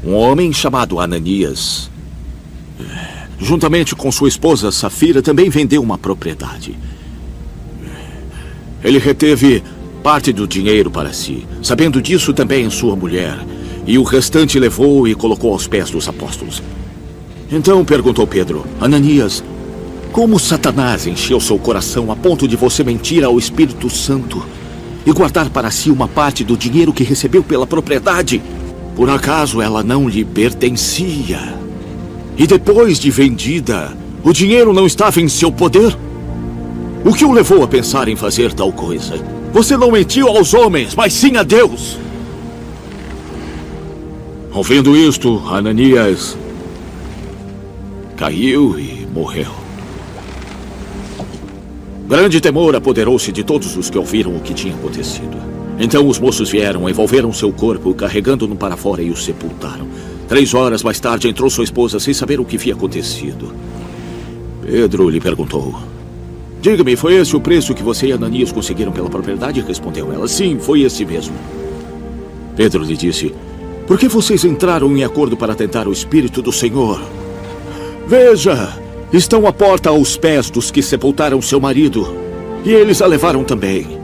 um homem chamado Ananias, juntamente com sua esposa Safira, também vendeu uma propriedade. Ele reteve parte do dinheiro para si, sabendo disso também sua mulher, e o restante levou e colocou aos pés dos apóstolos. Então perguntou Pedro: Ananias, como Satanás encheu seu coração a ponto de você mentir ao Espírito Santo e guardar para si uma parte do dinheiro que recebeu pela propriedade? Por acaso ela não lhe pertencia? E depois de vendida, o dinheiro não estava em seu poder? O que o levou a pensar em fazer tal coisa? Você não mentiu aos homens, mas sim a Deus. Ouvindo isto, Ananias caiu e morreu. Grande temor apoderou-se de todos os que ouviram o que tinha acontecido. Então os moços vieram, envolveram seu corpo, carregando-no para fora e o sepultaram. 3 horas mais tarde entrou sua esposa sem saber o que havia acontecido. Pedro lhe perguntou: diga-me, foi esse o preço que você e Ananias conseguiram pela propriedade? Respondeu ela: sim, foi esse mesmo. Pedro lhe disse: por que vocês entraram em acordo para tentar o Espírito do Senhor? Veja, estão à porta aos pés dos que sepultaram seu marido, e eles a levaram também.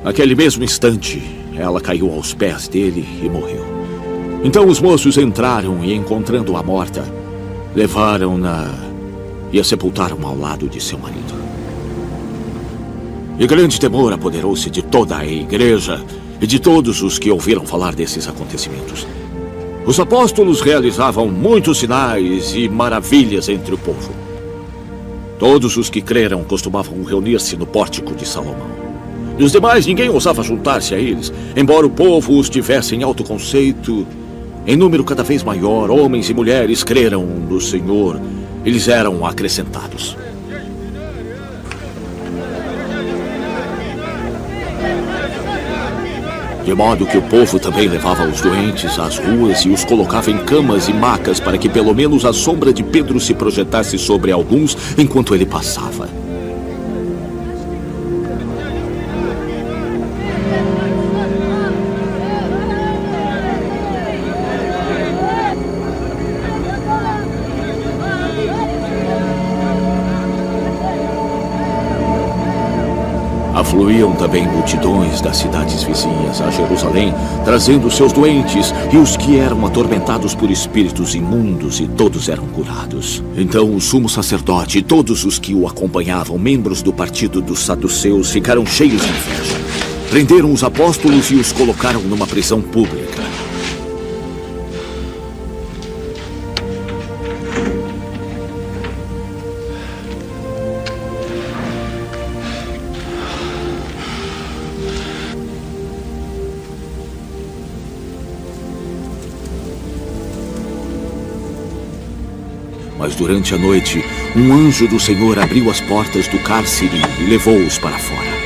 Naquele mesmo instante, ela caiu aos pés dele e morreu. Então os moços entraram e, encontrando-a morta, levaram-na e a sepultaram ao lado de seu marido. E grande temor apoderou-se de toda a igreja e de todos os que ouviram falar desses acontecimentos. Os apóstolos realizavam muitos sinais e maravilhas entre o povo. Todos os que creram costumavam reunir-se no pórtico de Salomão. E os demais, ninguém ousava juntar-se a eles, embora o povo os tivesse em alto conceito. Em número cada vez maior, homens e mulheres creram no Senhor. Eles eram acrescentados. De modo que o povo também levava os doentes às ruas e os colocava em camas e macas para que pelo menos a sombra de Pedro se projetasse sobre alguns enquanto ele passava. Afluíam também multidões das cidades vizinhas a Jerusalém, trazendo seus doentes e os que eram atormentados por espíritos imundos, e todos eram curados. Então o sumo sacerdote e todos os que o acompanhavam, membros do partido dos saduceus, ficaram cheios de inveja. Prenderam os apóstolos e os colocaram numa prisão pública. Mas durante a noite, um anjo do Senhor abriu as portas do cárcere e levou-os para fora.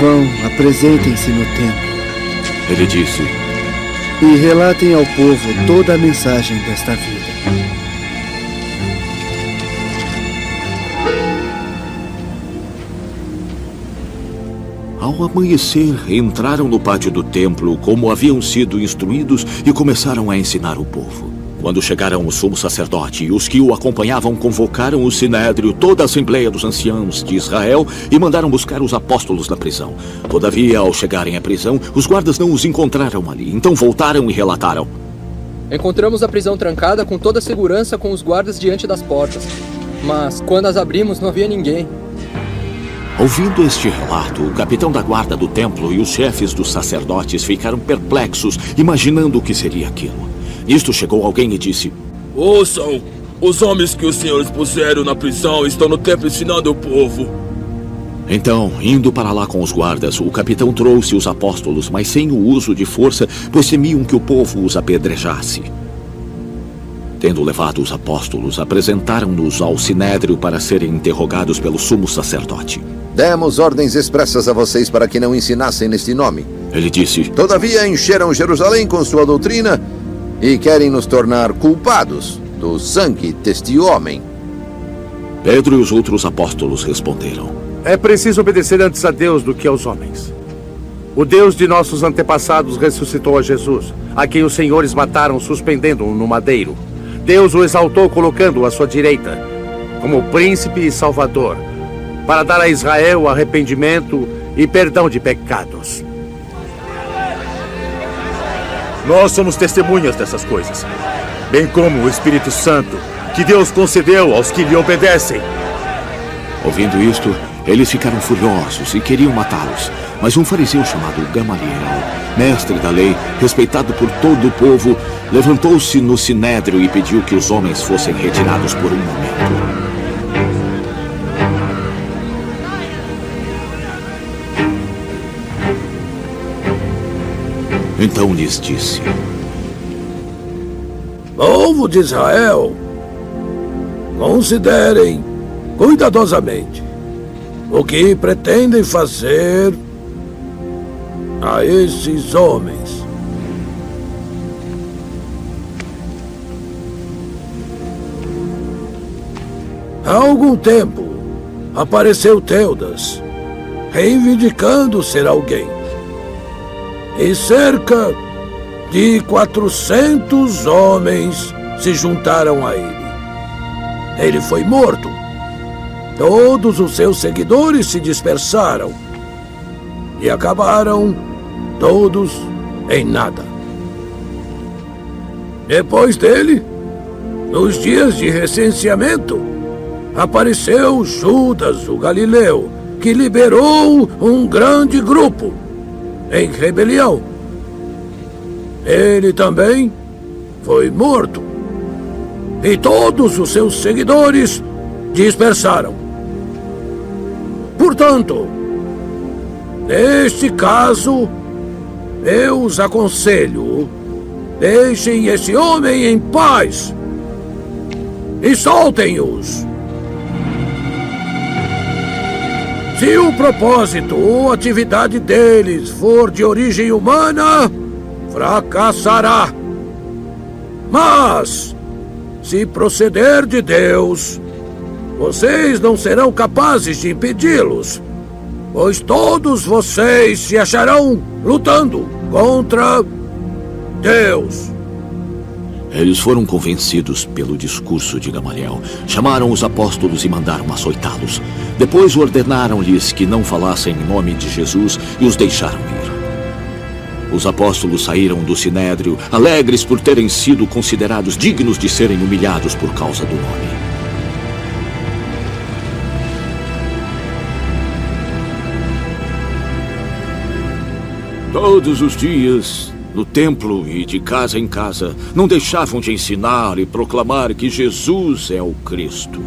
Vão, apresentem-se no templo. Ele disse: e relatem ao povo toda a mensagem desta vida. Ao amanhecer, entraram no pátio do templo como haviam sido instruídos e começaram a ensinar o povo. Quando chegaram o sumo sacerdote e os que o acompanhavam, convocaram o sinédrio, toda a assembleia dos anciãos de Israel, e mandaram buscar os apóstolos na prisão. Todavia, ao chegarem à prisão, os guardas não os encontraram ali. Então voltaram e relataram: encontramos a prisão trancada com toda a segurança, com os guardas diante das portas. Mas quando as abrimos, não havia ninguém. Ouvindo este relato, o capitão da guarda do templo e os chefes dos sacerdotes ficaram perplexos, imaginando o que seria aquilo. Nisto chegou alguém e disse: ouçam, os homens que os senhores puseram na prisão estão no templo ensinando o povo. Então, indo para lá com os guardas, o capitão trouxe os apóstolos, mas sem o uso de força, pois temiam que o povo os apedrejasse. Tendo levado os apóstolos, apresentaram-nos ao sinédrio para serem interrogados pelo sumo sacerdote. Demos ordens expressas a vocês para que não ensinassem neste nome. Ele disse: Todavia encheram Jerusalém com sua doutrina e querem nos tornar culpados do sangue deste homem. Pedro e os outros apóstolos responderam: É preciso obedecer antes a Deus do que aos homens. O Deus de nossos antepassados ressuscitou a Jesus, a quem os senhores mataram suspendendo-o no madeiro. Deus o exaltou colocando-o à sua direita, como príncipe e salvador, para dar a Israel arrependimento e perdão de pecados. Nós somos testemunhas dessas coisas, bem como o Espírito Santo, que Deus concedeu aos que lhe obedecem. Ouvindo isto, eles ficaram furiosos e queriam matá-los. Mas um fariseu chamado Gamaliel, mestre da lei, respeitado por todo o povo, levantou-se no sinédrio e pediu que os homens fossem retirados por um momento. Então lhes disse: Povo de Israel, considerem cuidadosamente o que pretendem fazer a esses homens. Há algum tempo apareceu Teudas, reivindicando ser alguém. E cerca de 400 homens se juntaram a ele. Ele foi morto. Todos os seus seguidores se dispersaram e acabaram todos em nada. Depois dele, nos dias de recenseamento, apareceu Judas, o Galileu, que liberou um grande grupo em rebelião. Ele também foi morto. E todos os seus seguidores dispersaram. Portanto, neste caso, eu os aconselho, deixem esse homem em paz e soltem-os. Se o propósito ou atividade deles for de origem humana, fracassará. Mas, se proceder de Deus, vocês não serão capazes de impedi-los, pois todos vocês se acharão lutando contra Deus. Eles foram convencidos pelo discurso de Gamaliel. Chamaram os apóstolos e mandaram açoitá-los. Depois ordenaram-lhes que não falassem em nome de Jesus e os deixaram ir. Os apóstolos saíram do sinédrio, alegres por terem sido considerados dignos de serem humilhados por causa do nome. Todos os dias, no templo e de casa em casa, não deixavam de ensinar e proclamar que Jesus é o Cristo.